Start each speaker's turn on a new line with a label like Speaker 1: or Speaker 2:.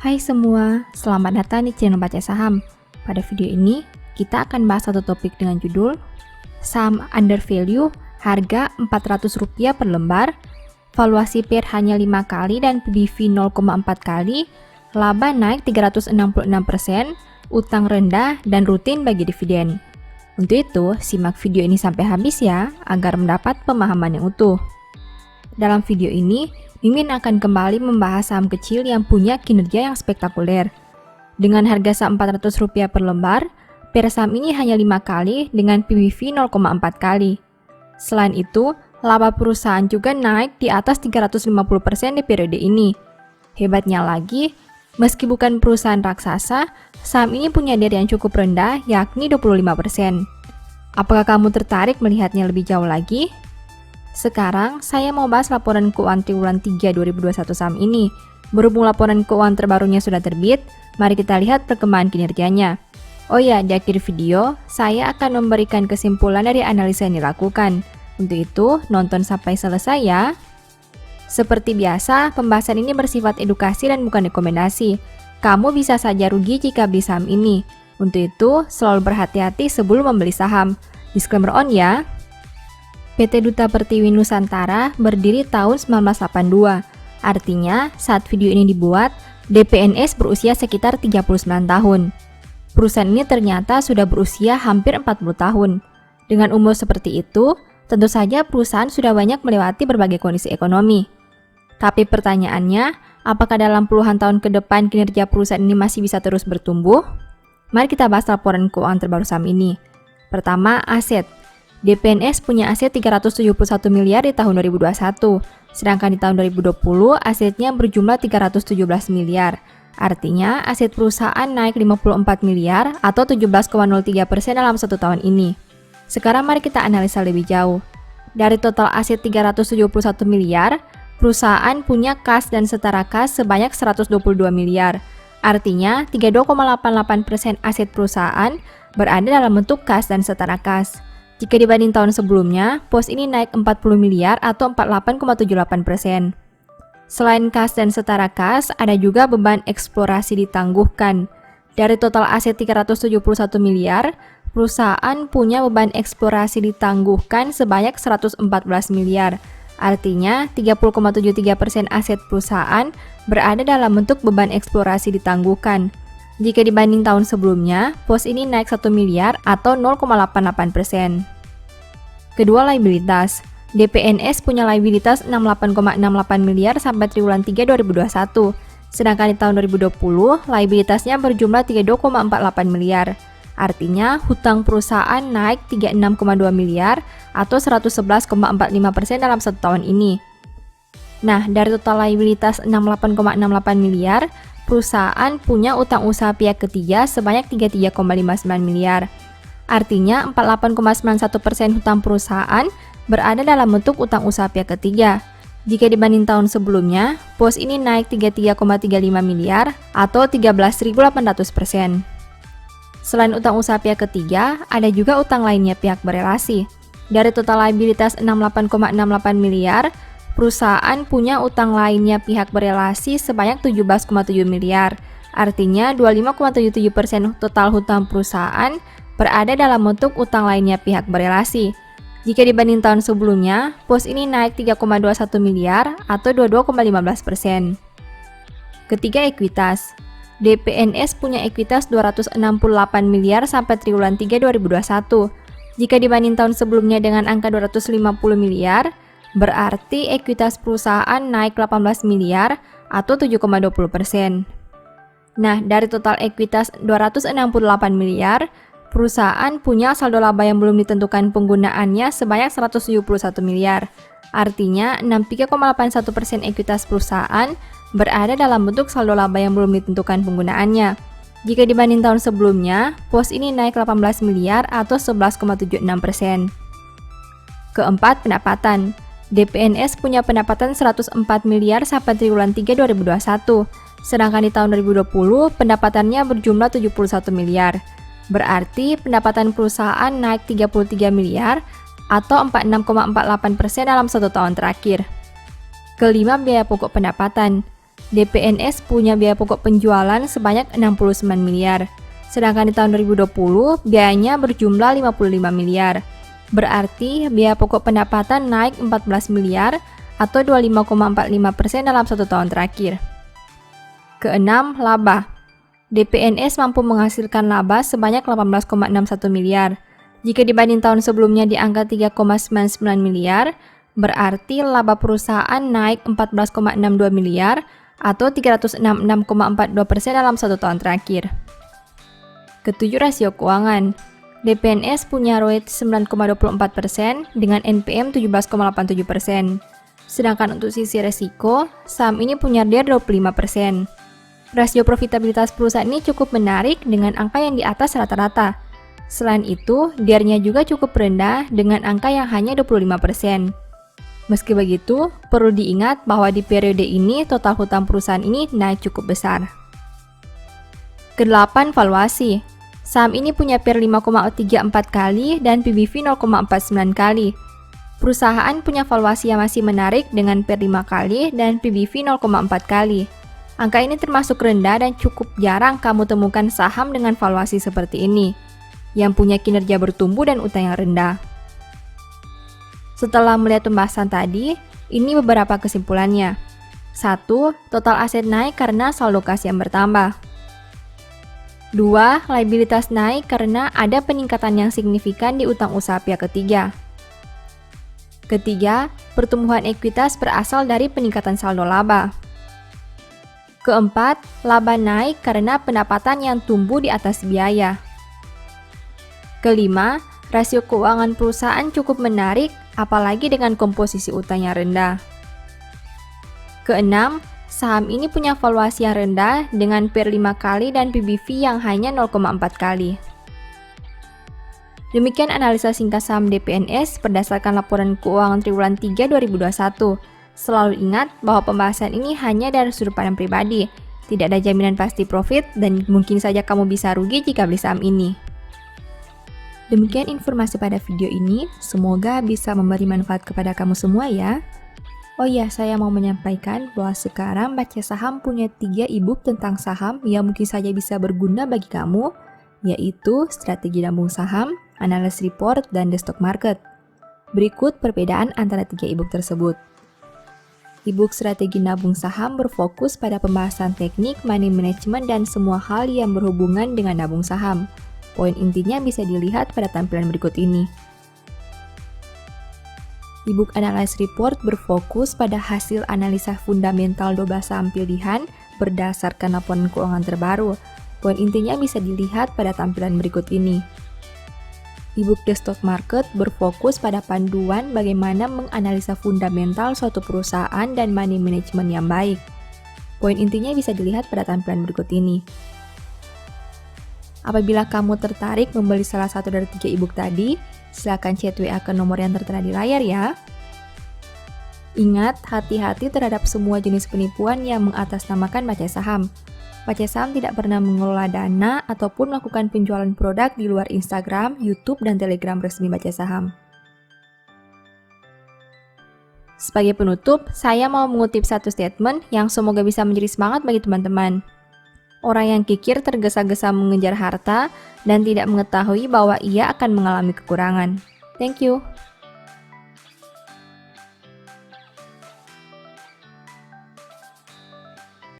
Speaker 1: Hai semua, selamat datang di channel Baca Saham. Pada video ini, kita akan bahas satu topik dengan judul Saham Under Value, harga Rp400 per lembar, valuasi PER hanya 5 kali dan PBV 0,4 kali, laba naik 366%, utang rendah, dan rutin bagi dividen. Untuk itu, simak video ini sampai habis ya, agar mendapat pemahaman yang utuh. Dalam video ini, Mimin akan kembali membahas saham kecil yang punya kinerja yang spektakuler. Dengan harga saham Rp400 per lembar, PER saham ini hanya 5 kali dengan PBV 0,4 kali. Selain itu, laba perusahaan juga naik di atas 350% di periode ini. Hebatnya lagi, meski bukan perusahaan raksasa, saham ini punya DER yang cukup rendah, yakni 25%. Apakah kamu tertarik melihatnya lebih jauh lagi? Sekarang, saya mau bahas laporan keuangan triwulan 3 2021 saham ini. Berhubung laporan keuangan terbarunya sudah terbit, mari kita lihat perkembangan kinerjanya. Oh ya, di akhir video, saya akan memberikan kesimpulan dari analisa yang dilakukan. Untuk itu, nonton sampai selesai ya. Seperti biasa, pembahasan ini bersifat edukasi dan bukan rekomendasi. Kamu bisa saja rugi jika beli saham ini. Untuk itu, selalu berhati-hati sebelum membeli saham. Disclaimer on ya. PT Duta Pertiwi Nusantara berdiri tahun 1982. Artinya, saat video ini dibuat, DPNS berusia sekitar 39 tahun. Perusahaan ini ternyata sudah berusia hampir 40 tahun. Dengan umur seperti itu, tentu saja perusahaan sudah banyak melewati berbagai kondisi ekonomi. Tapi pertanyaannya, apakah dalam puluhan tahun ke depan kinerja perusahaan ini masih bisa terus bertumbuh? Mari kita bahas laporan keuangan terbaru saham ini. Pertama, aset. DPNS punya aset 371 miliar di tahun 2021, sedangkan di tahun 2020 asetnya berjumlah 317 miliar. Artinya, aset perusahaan naik 54 miliar atau 17,03% dalam satu tahun ini. Sekarang mari kita analisa lebih jauh. Dari total aset 371 miliar, perusahaan punya kas dan setara kas sebanyak 122 miliar. Artinya, 32,88% aset perusahaan berada dalam bentuk kas dan setara kas. Jika dibanding tahun sebelumnya, pos ini naik 40 miliar atau 48,78%. Selain kas dan setara kas, ada juga beban eksplorasi ditangguhkan. Dari total aset 371 miliar, perusahaan punya beban eksplorasi ditangguhkan sebanyak 114 miliar. Artinya, 30,73% aset perusahaan berada dalam bentuk beban eksplorasi ditangguhkan. Jika dibanding tahun sebelumnya, pos ini naik 1 miliar atau 0,88%. Kedua, liabilitas. DPNS punya liabilitas 68,68 miliar sampai triwulan 3 2021. Sedangkan di tahun 2020, liabilitasnya berjumlah 32,48 miliar. Artinya, hutang perusahaan naik 36,2 miliar atau 111,45% dalam satu tahun ini. Nah, dari total liabilitas 68,68 miliar, perusahaan punya utang usaha pihak ketiga sebanyak 33,59 miliar. Artinya, 48,91% hutang perusahaan berada dalam bentuk utang usaha pihak ketiga. Jika dibanding tahun sebelumnya, pos ini naik 33,35 miliar atau 13.800%. Selain utang usaha pihak ketiga, ada juga utang lainnya pihak berelasi. Dari total liabilitas 68,68 miliar, perusahaan punya utang lainnya pihak berelasi sebanyak 17,7 miliar. Artinya, 25,77% total hutang perusahaan berada dalam bentuk utang lainnya pihak berelasi. Jika dibanding tahun sebelumnya, pos ini naik 3,21 miliar atau 22,15%. Ketiga, ekuitas. DPNS punya ekuitas 268 miliar sampai triwulan 3 2021. Jika dibanding tahun sebelumnya dengan angka 250 miliar, berarti ekuitas perusahaan naik 18 miliar atau 7,20%. Nah, dari total ekuitas 268 miliar, perusahaan punya saldo laba yang belum ditentukan penggunaannya sebanyak 171 miliar. Artinya, 63,81% ekuitas perusahaan berada dalam bentuk saldo laba yang belum ditentukan penggunaannya. Jika dibanding tahun sebelumnya, pos ini naik 18 miliar atau 11,76%. Keempat, pendapatan. DPNS punya pendapatan 104 miliar sampai triwulan 3 2021. Sedangkan di tahun 2020, pendapatannya berjumlah 71 miliar. Berarti pendapatan perusahaan naik 33 miliar atau 46,48% dalam satu tahun terakhir. Kelima, biaya pokok pendapatan. DPNS punya biaya pokok penjualan sebanyak 69 miliar. Sedangkan di tahun 2020, biayanya berjumlah 55 miliar. Berarti biaya pokok pendapatan naik 14 miliar atau 25,45% dalam 1 tahun terakhir. Keenam, laba. DPNS mampu menghasilkan laba sebanyak 18,61 miliar. Jika dibanding tahun sebelumnya di angka 3,99 miliar, berarti laba perusahaan naik 14,62 miliar atau 366,42% dalam 1 tahun terakhir. Ketujuh, rasio keuangan. DPNS punya ROE 9,24% dengan NPM 17,87%. Sedangkan untuk sisi resiko, saham ini punya DAR 25%. Rasio profitabilitas perusahaan ini cukup menarik dengan angka yang di atas rata-rata. Selain itu, DAR-nya juga cukup rendah dengan angka yang hanya 25%. Meski begitu, perlu diingat bahwa di periode ini total hutang perusahaan ini naik cukup besar. Kedelapan, valuasi. Saham ini punya PER 5,34 kali dan PBV 0,49 kali. Perusahaan punya valuasi yang masih menarik dengan PER 5 kali dan PBV 0,4 kali. Angka ini termasuk rendah dan cukup jarang kamu temukan saham dengan valuasi seperti ini, yang punya kinerja bertumbuh dan utang yang rendah. Setelah melihat pembahasan tadi, ini beberapa kesimpulannya. 1. Total aset naik karena saldo kas yang bertambah. 2. Liabilitas naik karena ada peningkatan yang signifikan di utang usaha pihak ketiga. Ketiga, pertumbuhan ekuitas berasal dari peningkatan saldo laba. Keempat, laba naik karena pendapatan yang tumbuh di atas biaya. Kelima, rasio keuangan perusahaan cukup menarik, apalagi dengan komposisi utang yang rendah. Keenam, saham ini punya valuasi yang rendah dengan PER 5 kali dan PBV yang hanya 0,4 kali. Demikian analisa singkat saham DPNS berdasarkan laporan keuangan triwulan 3 2021. Selalu ingat bahwa pembahasan ini hanya dari sudut pandang pribadi. Tidak ada jaminan pasti profit dan mungkin saja kamu bisa rugi jika beli saham ini. Demikian informasi pada video ini, semoga bisa memberi manfaat kepada kamu semua ya. Oh iya, saya mau menyampaikan bahwa sekarang Baca Saham punya 3 e-book tentang saham yang mungkin saja bisa berguna bagi kamu, yaitu Strategi Nabung Saham, Analysis Report, dan The Stock Market. Berikut perbedaan antara 3 e-book tersebut. E-book Strategi Nabung Saham berfokus pada pembahasan teknik, money management, dan semua hal yang berhubungan dengan nabung saham. Poin intinya bisa dilihat pada tampilan berikut ini. E-book Analysis Report berfokus pada hasil analisa fundamental 12 saham pilihan berdasarkan laporan keuangan terbaru. Poin intinya bisa dilihat pada tampilan berikut ini. E-book The Stock Market berfokus pada panduan bagaimana menganalisa fundamental suatu perusahaan dan money management yang baik. Poin intinya bisa dilihat pada tampilan berikut ini. Apabila kamu tertarik membeli salah satu dari 3 e-book tadi, silakan chat WA ke nomor yang tertera di layar ya. Ingat, hati-hati terhadap semua jenis penipuan yang mengatasnamakan Baca Saham. Baca Saham tidak pernah mengelola dana ataupun melakukan penjualan produk di luar Instagram, YouTube, dan Telegram resmi Baca Saham. Sebagai penutup, saya mau mengutip satu statement yang semoga bisa menjadi semangat bagi teman-teman. Orang yang kikir tergesa-gesa mengejar harta dan tidak mengetahui bahwa ia akan mengalami kekurangan. Thank you.